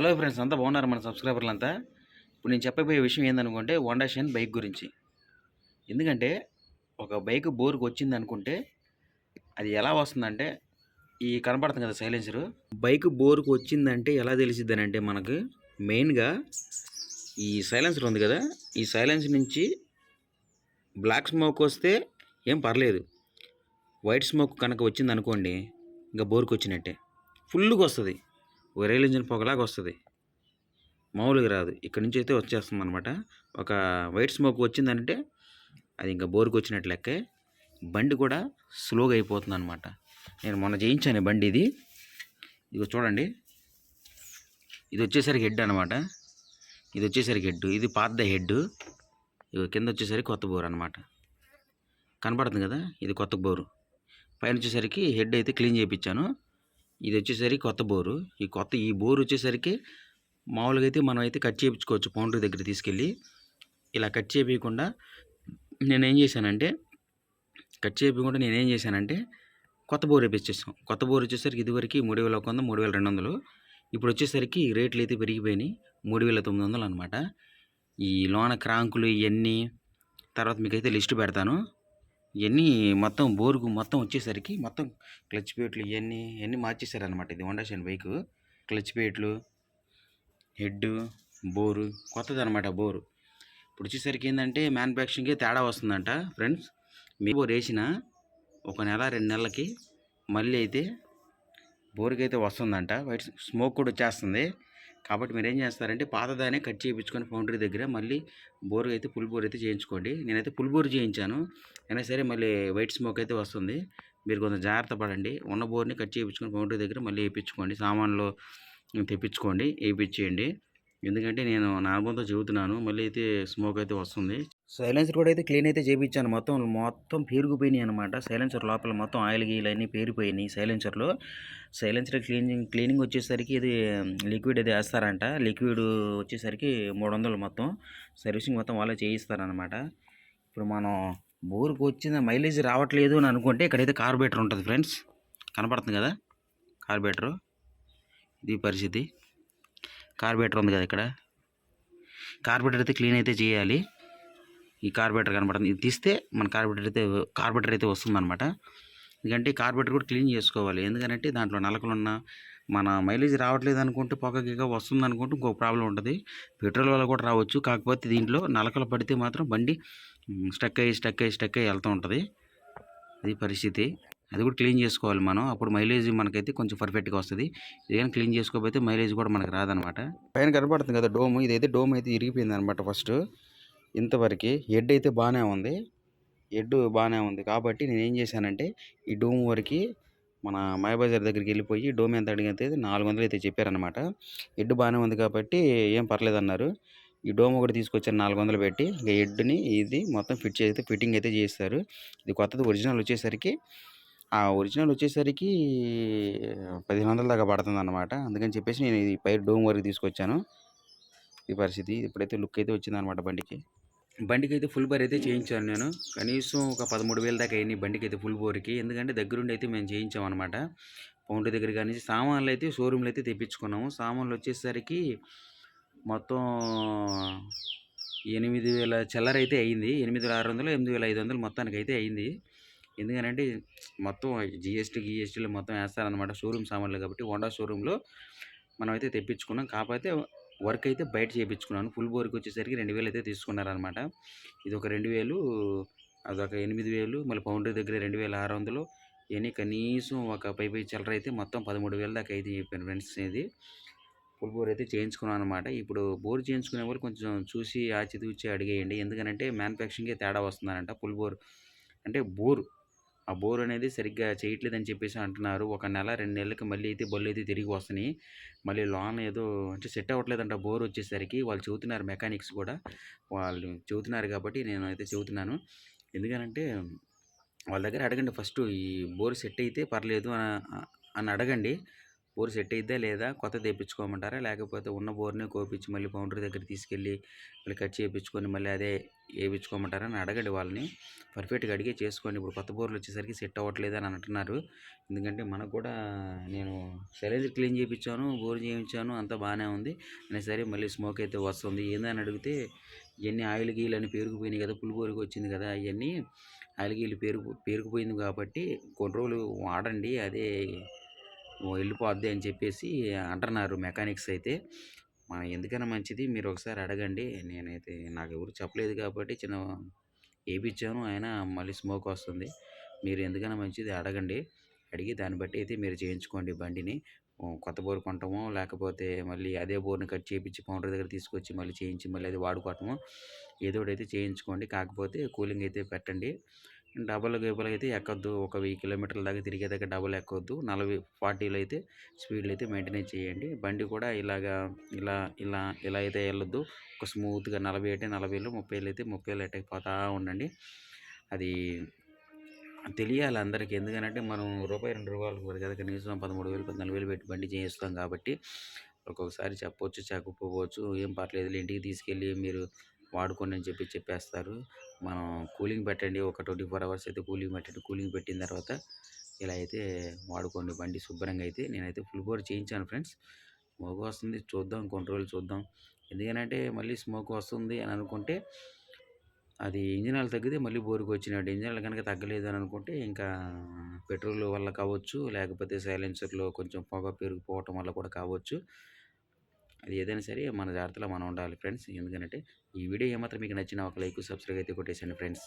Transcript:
Hello friends, అంతా బాగున్నారు మన సబ్స్క్రైబర్లంతా. ఇప్పుడు నేను చెప్పబోయే విషయం ఏందనుకుంటే హోండా షైన్ బైక్ గురించి. ఎందుకంటే ఒక బైక్ బోర్‌కి వచ్చిందనుకుంటే అది ఎలా వస్తుందంటే ఈ కనపడుతుంది కదా సైలెన్సరు. బైక్ బోర్‌కి వచ్చిందంటే ఎలా తెలిసిద్దనంటే మనకు మెయిన్‌గా ఈ సైలెన్సర్ ఉంది కదా! ఈ సైలెన్సర్ నుంచి బ్లాక్ స్మోక్ వస్తే ఏం పర్లేదు. వైట్ స్మోక్ కనుక వచ్చిందనుకోండి ఇంక బోర్‌కొచ్చినట్టే. ఫుల్లుగా వస్తది. ఓ రైల్ ఇంజిన్ పొగలాగా వస్తది. మామూలుగా రాదు. ఇక్కడి నుంచి అయితే వచ్చేస్తుందనమాట. ఒక వైట్ స్మోక్ వచ్చిందంటే అది ఇంక బోరుకొచ్చినట్టు లెక్కే. బండి కూడా స్లోగా అయిపోతుందనమాట. నేను మొన్న చేయించాను బండి ఇది. ఇదిగో చూడండి. ఇది వచ్చేసరికి హెడ్ అనమాట. ఇది వచ్చేసరికి హెడ్. ఇది పాతదే హెడ్. ఇగో కింద వచ్చేసరికి కొత్త బోర్ అనమాట. కనపడుతుంది కదా! ఇది కొత్త బోరు. పైన వచ్చేసరికి హెడ్ అయితే క్లీన్ చేయించాను. ఇది వచ్చేసరికి కొత్త బోరు. ఈ బోరు వచ్చేసరికి మామూలుగా అయితే మనం అయితే కట్ చేయించుకోవచ్చు పౌండరీ దగ్గర తీసుకెళ్ళి. ఇలా కట్ చేపియకుండా నేనేం చేశానంటే కొత్త బోర్ ఏపిచ్చేసాం. కొత్త బోర్ వచ్చేసరికి ఇదివరకు 3100, 3200. ఇప్పుడు వచ్చేసరికి రేట్లు అయితే పెరిగిపోయినాయి. 3900 అనమాట. ఈ లోన క్రాంకులు ఇయన్నీ తర్వాత మీకైతే లిస్ట్ పెడతాను. ఇయన్నీ మొత్తం బోరుకు మొత్తం వచ్చేసరికి మొత్తం క్లచ్ ప్లేట్లు ఇయన్నీ మార్చేశారనమాట. ఇది హోండా షైన్ బైకు. క్లచ్ ప్లేట్లు, హెడ్డు, బోరు కొత్తదనమాట బోరు. ఇప్పుడు వచ్చేసరికి ఏంటంటే మ్యానుఫ్యాక్చరింగ్కే తేడా వస్తుందంట ఫ్రెండ్స్. మీ బోర్ వేసిన ఒక నెల 2 నెలలకి మళ్ళీ అయితే బోర్కి అయితే వస్తుందంట. వైట్ స్మోక్ కూడా వచ్చేస్తుంది. కాబట్టి మీరు ఏం చేస్తారంటే పాతదానే కట్ చేయించుకొని ఫౌండరీ దగ్గర మళ్ళీ బోర్ అయితే ఫుల్ బోర్ అయితే చేయించుకోండి. నేనైతే ఫుల్ బోర్ చేయించాను. అయినా సరే మళ్ళీ వైట్ స్మోక్ అయితే వస్తుంది. మీరు కొంచెం జాగ్రత్త పడండి. ఉన్న బోర్ని కట్ చేయించుకొని ఫౌండరీ దగ్గర మళ్ళీ వేయించుకోండి. సామాన్లు తెప్పించుకోండి, వేయించేయండి. ఎందుకంటే నేను నా అనుభవంతో చెబుతున్నాను. మళ్ళీ అయితే స్మోక్ అయితే వస్తుంది. సైలెన్సర్ కూడా అయితే క్లీన్ అయితే చేయించాను. మొత్తం పేరుకుపోయినాయి అనమాట. సైలెన్సర్ లోపల మొత్తం ఆయిల్ గీల్ అన్నీ పేరిపోయినాయి సైలెన్సర్లో. సైలెన్సర్ క్లీనింగ్ వచ్చేసరికి ఇది లిక్విడ్ అది వేస్తారంట. లిక్విడ్ వచ్చేసరికి 300 మొత్తం. సర్వీసింగ్ మొత్తం వాళ్ళే చేయిస్తారనమాట. ఇప్పుడు మనం బోర్కి వచ్చిన మైలేజ్ రావట్లేదు అని అనుకుంటే ఇక్కడైతే కార్బోరేటర్ ఉంటుంది ఫ్రెండ్స్. కనపడుతుంది కదా కార్బోరేటరు. ఇది పరిస్థితి. కార్బోరేటర్ ఉంది కదా ఇక్కడ. కార్బోరేటర్ అయితే క్లీన్ అయితే చేయాలి. ఈ కార్బోరేటర్ కనపడుతుంది. ఇది తీస్తే మన కార్బోరేటర్ అయితే వస్తుందన్నమాట. ఎందుకంటే కార్బోరేటర్ కూడా క్లీన్ చేసుకోవాలి. ఎందుకంటే దాంట్లో నలకలున్న మన మైలేజ్ రావట్లేదు అనుకుంటే పొగ గిగ వస్తుంది అనుకుంటే ఇంకో ప్రాబ్లం ఉంటుంది. పెట్రోల్ వల్ల కూడా రావచ్చు. కాకపోతే దీంట్లో నలకలు పడితే మాత్రం బండి స్టక్ అయ్యి వెళ్తూ ఉంటుంది. అది పరిస్థితి. అది కూడా క్లీన్ చేసుకోవాలి మనం. అప్పుడు మైలేజ్ మనకైతే కొంచెం పర్ఫెక్ట్గా వస్తుంది. ఇది కానీ క్లీన్ చేసుకోకపోతే మైలేజ్ కూడా మనకు రాదనమాట. పైన కనపడుతుంది కదా డోమ్. ఇదైతే డోమ్ అయితే ఇరిగిపోయింది అనమాట ఫస్ట్. ఇంతవరకు హెడ్ అయితే బాగానే ఉంది. కాబట్టి నేను ఏం చేశానంటే ఈ డోమ్ వరకు మన మాయబజార్ దగ్గరికి వెళ్ళిపోయి డోమ్ ఎంత అడిగితే 400 అయితే చెప్పారనమాట. హెడ్ బాగానే ఉంది కాబట్టి ఏం పర్లేదన్నారు. ఈ డోమ్ ఒకటి తీసుకొచ్చారు 400 పెట్టి. ఇంకా హెడ్ని ఇది మొత్తం ఫిట్టింగ్ అయితే చేస్తారు. ఇది కొత్తది ఒరిజినల్ వచ్చేసరికి 1500 దాకా పడుతుందన్నమాట. అందుకని చెప్పేసి నేను ఈ పై డోమ్ వరకు తీసుకొచ్చాను. ఈ పరిస్థితి. ఇప్పుడైతే లుక్ అయితే వచ్చిందనమాట బండికి. బండికైతే ఫుల్ బోర్ అయితే చేయించాను నేను. కనీసం ఒక 13,000 దాకా అయింది బండికైతే ఫుల్ బోర్కి. ఎందుకంటే దగ్గరుండి అయితే మేము చేయించామన్నమాట. పౌండరీ దగ్గర కానీ సామాన్లు అయితే షోరూమ్లో అయితే తెప్పించుకున్నాము. సామాన్లు వచ్చేసరికి మొత్తం 8,000 చిల్లర అయితే అయింది. 8,600, 8,500 మొత్తానికి అయితే అయింది. ఎందుకనంటే మొత్తం జిఎస్టీలు మొత్తం వేస్తారనమాట. షోరూమ్ సామాన్లు కాబట్టి హోండా షోరూంలో మనం అయితే తెప్పించుకున్నాం. కాకపోతే వర్క్ అయితే బయట చేయించుకున్నాను. ఫుల్ బోర్కి వచ్చేసరికి 2,000 అయితే తీసుకున్నారనమాట. ఇది ఒక 2,000, అదొక 8,000, మళ్ళీ పౌండరీ దగ్గర 2,600. ఇవన్నీ కనీసం ఒక పై చిల్లర అయితే మొత్తం 13,000 దాకా అయితే చెప్పాను ఫ్రెండ్స్. ఇది ఫుల్ బోర్ అయితే చేయించుకున్నాను అనమాట. ఇప్పుడు బోర్ చేయించుకునే వాళ్ళు కొంచెం చూసి ఆచితూచి అడిగేయండి. ఎందుకంటే మ్యానుఫ్యాక్చరింగ్కే తేడా వస్తుందనంట. ఫుల్ బోర్ అంటే ఆ బోర్ అనేది సరిగ్గా చేయట్లేదని చెప్పేసి అంటున్నారు. ఒక నెల 2 నెలలకి మళ్ళీ అయితే బళ్ళు అయితే తిరిగి వస్తున్నాయి. మళ్ళీ లోన్ ఏదో అంటే సెట్ అవ్వట్లేదంట బోర్ వచ్చేసరికి. వాళ్ళు చెబుతున్నారు, మెకానిక్స్ కూడా వాళ్ళు చెబుతున్నారు కాబట్టి నేను అయితే చెబుతున్నాను. ఎందుకనంటే వాళ్ళ దగ్గర అడగండి ఫస్ట్. ఈ బోర్ సెట్ అయితే పర్లేదు అని అడగండి. బోర్ సెట్ అయిద్దా లేదా? కొత్తది తెప్పించుకోమంటారా? లేకపోతే ఉన్న బోర్‌నే కోపిచ్చి మళ్ళీ బౌండరీ దగ్గరికి తీసుకెళ్ళి మళ్ళీ కట్ చేపించుకొని మళ్ళీ అదే ఏపించుకోమంటారా అని అడగండి వాళ్ళని. పర్ఫెక్ట్‌గా అడిగే చేసుకోండి. ఇప్పుడు కొత్త బోర్‌లొచ్చేసరికి సెట్ అవ్వట్లేదు అని అంటున్నారు. ఎందుకంటే మనకు కూడా నేను సైలెన్సర్ క్లీన్ చేపించాను, బోర్ చేయించాను అంతా బానే ఉంది. అయినా సరే మళ్ళీ స్మోక్ అయితే వస్తుంది. ఏందని అడిగితే ఇయన్నీ ఆయిల్ గీల్ అని పేరుకుపోయినాయి కదా! పులి బోరుకొచ్చింది కదా! అయన్నీ ఆయిల్ గీల్ పేరుకుపోయింది కాబట్టి కొన్ని రోజులు వాడండి. అదే వెళ్ళిపోద్ది అని చెప్పేసి అంటున్నారు మెకానిక్స్ అయితే. మనం ఎందుకైనా మంచిది మీరు ఒకసారి అడగండి. నేనైతే నాకెవరు చెప్పలేదు కాబట్టి ఏపిచ్చాను. అయినా మళ్ళీ స్మోక్ వస్తుంది. మీరు ఎందుకైనా మంచిది అడగండి. అడిగి దాన్ని బట్టి అయితే మీరు చేయించుకోండి బండిని. కొత్త బోర్ కొంటామో లేకపోతే మళ్ళీ అదే బోర్‌ని కట్ చేపిచ్చి పౌండర్ దగ్గర తీసుకొచ్చి మళ్ళీ చేయించి మళ్ళీ అది వాడుకోవటమో ఏదో ఒకటైతే చేయించుకోండి. కాకపోతే కూలింగ్ అయితే పెట్టండి. డబల్ గేబుల్ అయితే ఎక్కొద్దు. ఒక 1000 కిలోమీటర్ల దాకా తిరిగేదాకా డబల్ ఎక్కొద్దు. 40లో అయితే స్పీడ్‌లో అయితే మెయింటెనెన్స్ చేయండి. బండి కూడా ఇలా ఇలా అయితే ఎళ్ళొద్దు. ఒక స్మూత్‌గా 40 అంటే 40లో, 30లో అయితే 30లో ఎటైపోతా ఉండండి. అది తెలియాలి అందరికి. ఎందుకనంటే మనం రూపాయి, రూ. 2 కూడా కాదు కనీసం 13,000, 14,000 పెట్టి బండి చేయిస్తాం కాబట్టి ఒక్కొక్కసారి చెప్పొచ్చు, చెప్పకపోవచ్చు. ఏం పర్లేదులే ఇంటికి తీసుకెళ్ళి మీరు వాడుకోండి అని చెప్పేస్తారు. మనం కూలింగ్ పెట్టండి. ఒక 24 అవర్స్ అయితే కూలింగ్ పెట్టండి. కూలింగ్ పెట్టిన తర్వాత ఇలా అయితే వాడుకోండి బండి శుభ్రంగా అయితే. నేనైతే ఫుల్ బోర్ చేయించాను ఫ్రెండ్స్. స్మోక్ వస్తుంది చూద్దాం కొన్ని రోజులు చూద్దాం. ఎందుకనంటే మళ్ళీ స్మోక్ వస్తుంది అని అనుకుంటే అది ఇంజిన్ ఆయిల్ తగ్గితే మళ్ళీ బోరుకొచ్చినట్టు. ఇంజిన్ ఆయిల్ గనక తగ్గలేదు అని అనుకుంటే ఇంకా పెట్రోల్ వల్ల కావచ్చు, లేకపోతే సైలెన్సర్‌లో కొంచెం పొగ పెరిగిపోవటం వల్ల కూడా కావచ్చు. అది ఏదైనా సరే మన జాగ్రత్తలో మనం ఉండాలి ఫ్రెండ్స్. ఎందుకనంటే ఈ వీడియో ఏమాత్రం మీకు నచ్చినా ఒక లైక్, సబ్స్క్రైబ్ అయితే కొట్టేసేయండి ఫ్రెండ్స్.